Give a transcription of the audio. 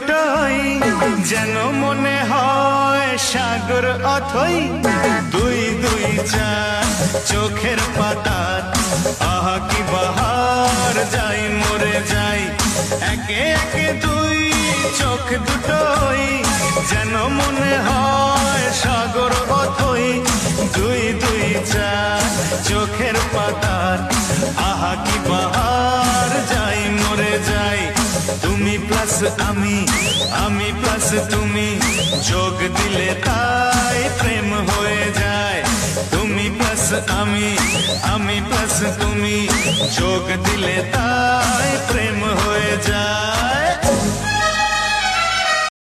দুটোই যেন মনে হয় সাগর অথই, দুই দুই চার চোখের পাতার আহা কি বাহার, যাই মরে যাই একে একে দুই চোখ দুটোই যেন মনে হয় সাগর অথই, দুই দুই চার চোখের পাতার আহা কি বাহার, যাই মরে যাই তুমি প্লাস আমি, আমি প্লাস তুমি, যোগ দিলে তাই প্রেম হয়ে যায়। তুমি প্লাস আমি, আমি প্লাস তুমি, যোগ দিলে তাই প্রেম হয়ে যায়।